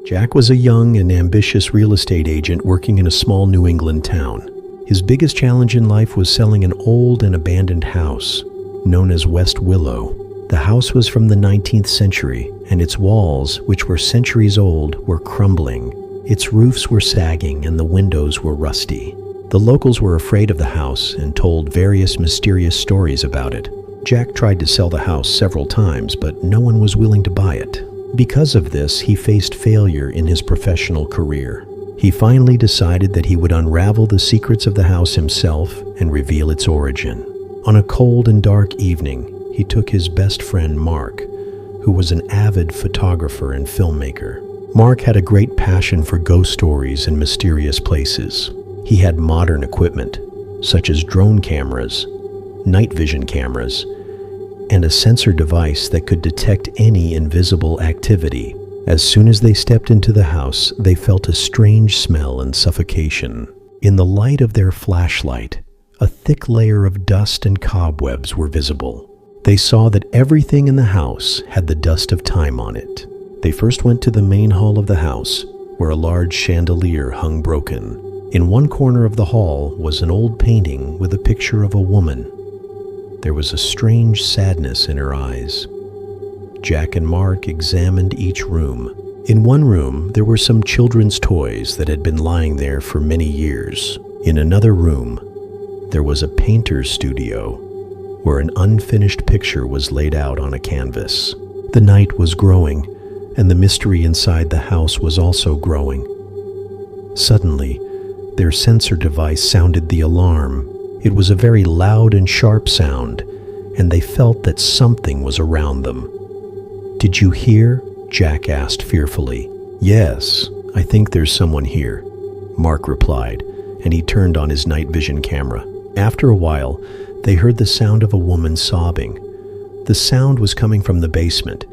Jack was a young and ambitious real estate agent working in a small New England town. His biggest challenge in life was selling an old and abandoned house known as West Willow. The house was from the 19th century, and its walls, which were centuries old, were crumbling. Its roofs were sagging and the windows were rusty. The locals were afraid of the house and told various mysterious stories about it. Jack tried to sell the house several times, but no one was willing to buy it. Because of this, he faced failure in his professional career. He finally decided that he would unravel the secrets of the house himself and reveal its origin. On a cold and dark evening, he took his best friend Mark, who was an avid photographer and filmmaker. Mark had a great passion for ghost stories and mysterious places. He had modern equipment, such as drone cameras, night vision cameras, and a sensor device that could detect any invisible activity. As soon as they stepped into the house, they felt a strange smell and suffocation. In the light of their flashlight, a thick layer of dust and cobwebs were visible. They saw that everything in the house had the dust of time on it. They first went to the main hall of the house, where a large chandelier hung broken. In one corner of the hall was an old painting with a picture of a woman. There was a strange sadness in her eyes. Jack and Mark examined each room. In one room, there were some children's toys that had been lying there for many years. In another room, there was a painter's studio where an unfinished picture was laid out on a canvas. The night was growing, and the mystery inside the house was also growing. Suddenly, their sensor device sounded the alarm. It was a very loud and sharp sound, and they felt that something was around them. "Did you hear?" Jack asked fearfully. "Yes, I think there's someone here," Mark replied, and he turned on his night vision camera. After a while, they heard the sound of a woman sobbing. The sound was coming from the basement.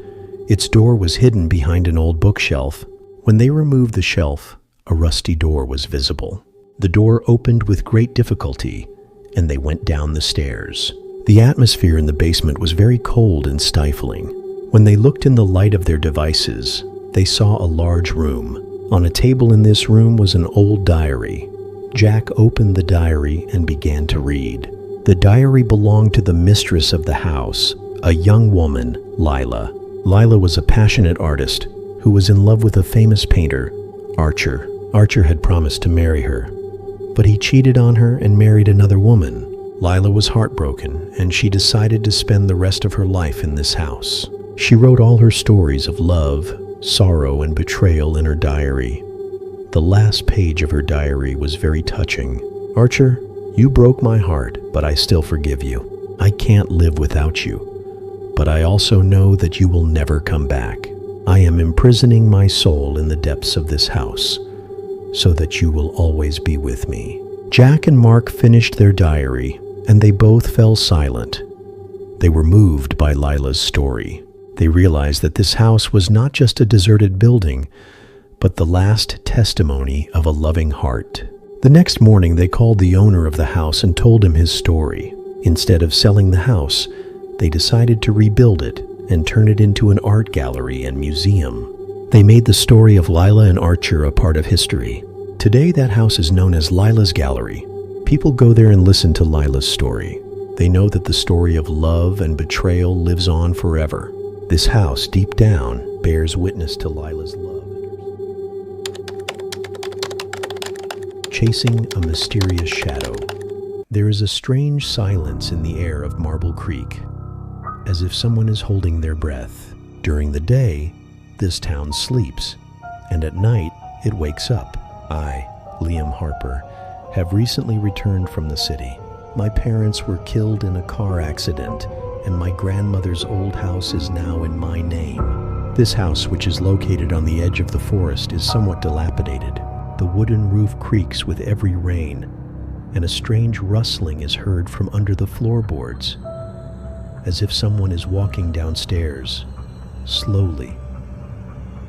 Its door was hidden behind an old bookshelf. When they removed the shelf, a rusty door was visible. The door opened with great difficulty, and they went down the stairs. The atmosphere in the basement was very cold and stifling. When they looked in the light of their devices, they saw a large room. On a table in this room was an old diary. Jack opened the diary and began to read. The diary belonged to the mistress of the house, a young woman, Lila. Lila was a passionate artist who was in love with a famous painter, Archer. Archer had promised to marry her, but he cheated on her and married another woman. Lila was heartbroken, and she decided to spend the rest of her life in this house. She wrote all her stories of love, sorrow, and betrayal in her diary. The last page of her diary was very touching. "Archer, you broke my heart, but I still forgive you. I can't live without you, but I also know that you will never come back. I am imprisoning my soul in the depths of this house, so that you will always be with me." Jack and Mark finished their diary, and they both fell silent. They were moved by Lila's story. They realized that this house was not just a deserted building, but the last testimony of a loving heart. The next morning, they called the owner of the house and told him his story. Instead of selling the house, they decided to rebuild it and turn it into an art gallery and museum. They made the story of Lila and Archer a part of history. Today, that house is known as Lila's Gallery. People go there and listen to Lila's story. They know that the story of love and betrayal lives on forever. This house, deep down, bears witness to Lila's love. Chasing a mysterious shadow. There is a strange silence in the air of Marble Creek, as if someone is holding their breath. During the day, this town sleeps, and at night, it wakes up. I, Liam Harper, have recently returned from the city. My parents were killed in a car accident, and my grandmother's old house is now in my name. This house, which is located on the edge of the forest, is somewhat dilapidated. The wooden roof creaks with every rain, and a strange rustling is heard from under the floorboards, as if someone is walking downstairs, slowly.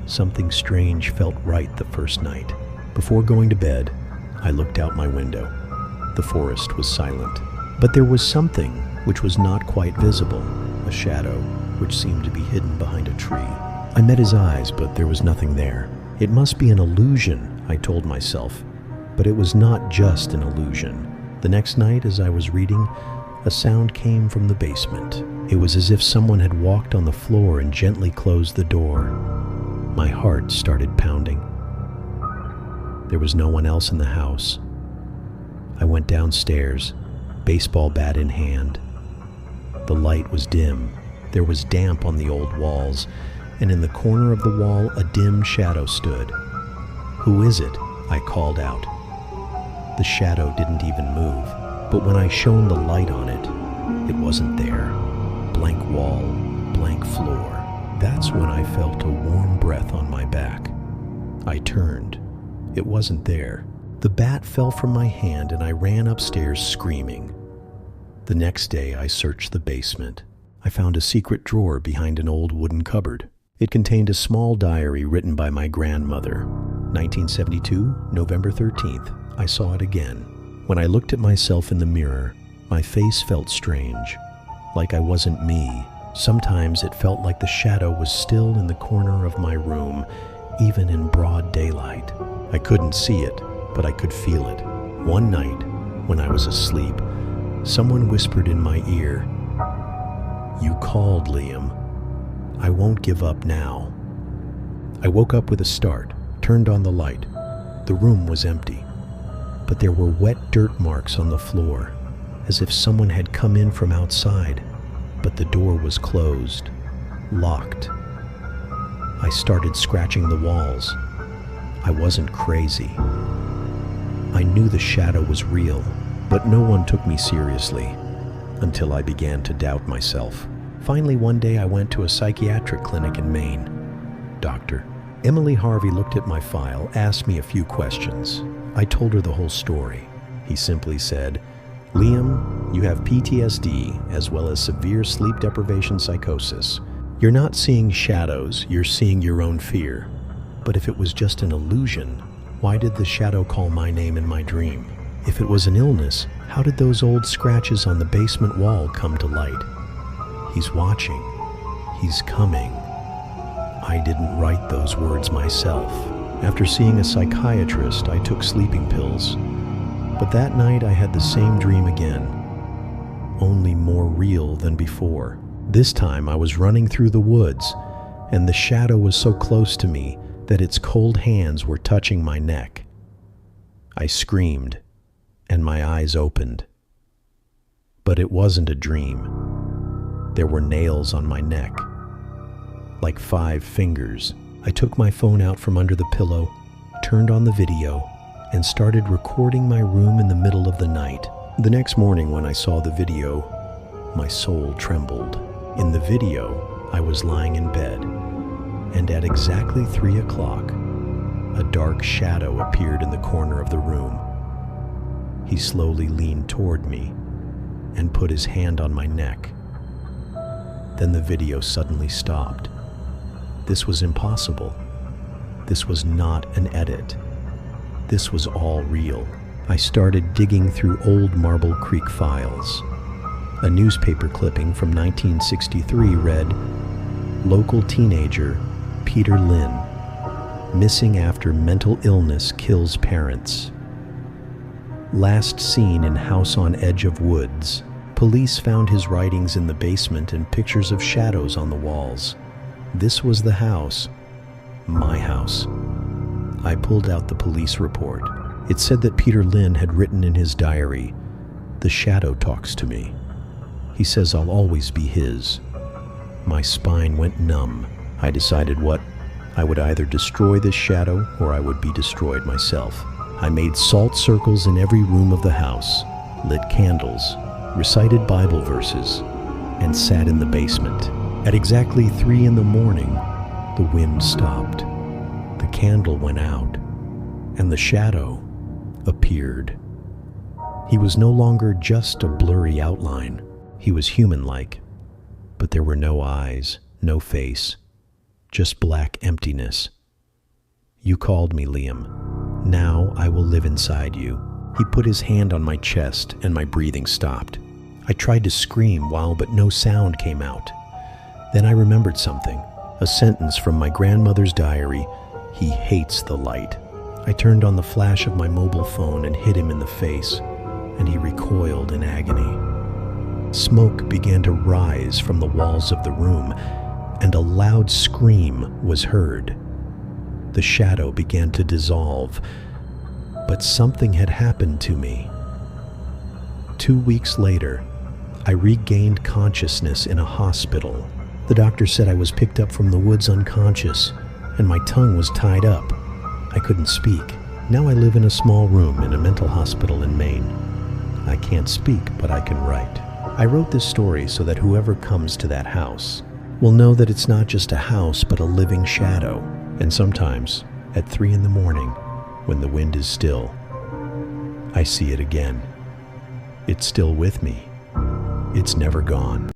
Something strange felt right the first night. Before going to bed, I looked out my window. The forest was silent, but there was something which was not quite visible, a shadow which seemed to be hidden behind a tree. I met his eyes, but there was nothing there. It must be an illusion, I told myself. But it was not just an illusion. The next night, as I was reading, a sound came from the basement. It was as if someone had walked on the floor and gently closed the door. My heart started pounding. There was no one else in the house. I went downstairs, baseball bat in hand. The light was dim. There was damp on the old walls, and in the corner of the wall a dim shadow stood. "Who is it?" I called out. The shadow didn't even move, but when I shone the light on it, it wasn't there. Blank wall, blank floor. That's when I felt a warm breath on my back. I turned. It wasn't there. The bat fell from my hand and I ran upstairs screaming. The next day I searched the basement. I found a secret drawer behind an old wooden cupboard. It contained a small diary written by my grandmother. 1972, November 13th. I saw it again. When I looked at myself in the mirror, my face felt strange, like I wasn't me. Sometimes it felt like the shadow was still in the corner of my room, even in broad daylight. I couldn't see it, but I could feel it. One night, when I was asleep, someone whispered in my ear, "You called, Liam. I won't give up now." I woke up with a start, turned on the light. The room was empty, but there were wet dirt marks on the floor, as if someone had come in from outside, but the door was closed, locked. I started scratching the walls. I wasn't crazy. I knew the shadow was real, but no one took me seriously until I began to doubt myself. Finally, one day I went to a psychiatric clinic in Maine. Dr. Emily Harvey looked at my file, asked me a few questions. I told her the whole story. He simply said, "Liam, you have PTSD as well as severe sleep deprivation psychosis. You're not seeing shadows, you're seeing your own fear. But if it was just an illusion, why did the shadow call my name in my dream? If it was an illness, how did those old scratches on the basement wall come to light? He's watching. He's coming." I didn't write those words myself. After seeing a psychiatrist, I took sleeping pills. But that night I had the same dream again, only more real than before. This time I was running through the woods, and the shadow was so close to me that its cold hands were touching my neck. I screamed, and my eyes opened. But it wasn't a dream. There were nails on my neck, like 5 fingers. I took my phone out from under the pillow, turned on the video, and started recording my room in the middle of the night. The next morning when I saw the video, my soul trembled. In the video, I was lying in bed, and at exactly 3 o'clock, a dark shadow appeared in the corner of the room. He slowly leaned toward me and put his hand on my neck. Then the video suddenly stopped. This was impossible. This was not an edit. This was all real. I started digging through old Marble Creek files. A newspaper clipping from 1963 read, "Local teenager Peter Lynn, missing after mental illness kills parents. Last seen in house on edge of woods. Police found his writings in the basement and pictures of shadows on the walls. This was the house, my house." I pulled out the police report. It said that Peter Lynn had written in his diary, "The shadow talks to me. He says I'll always be his." My spine went numb. I decided I would either destroy this shadow or I would be destroyed myself. I made salt circles in every room of the house, lit candles, recited Bible verses, and sat in the basement. At exactly 3 in the morning, the wind stopped. The candle went out, and the shadow appeared. He was no longer just a blurry outline. He was human-like, but there were no eyes, no face, just black emptiness. "You called me, Liam. Now I will live inside you." He put his hand on my chest, and my breathing stopped. I tried to scream but no sound came out. Then I remembered something, a sentence from my grandmother's diary He hates the light. I turned on the flash of my mobile phone and hit him in the face, and he recoiled in agony. Smoke began to rise from the walls of the room, and a loud scream was heard. The shadow began to dissolve, but something had happened to me. 2 weeks later, I regained consciousness in a hospital. The doctor said I was picked up from the woods unconscious, and my tongue was tied up. I couldn't speak. Now I live in a small room in a mental hospital in Maine. I can't speak, but I can write. I wrote this story so that whoever comes to that house will know that it's not just a house, but a living shadow. And sometimes, at 3 in the morning, when the wind is still, I see it again. It's still with me. It's never gone.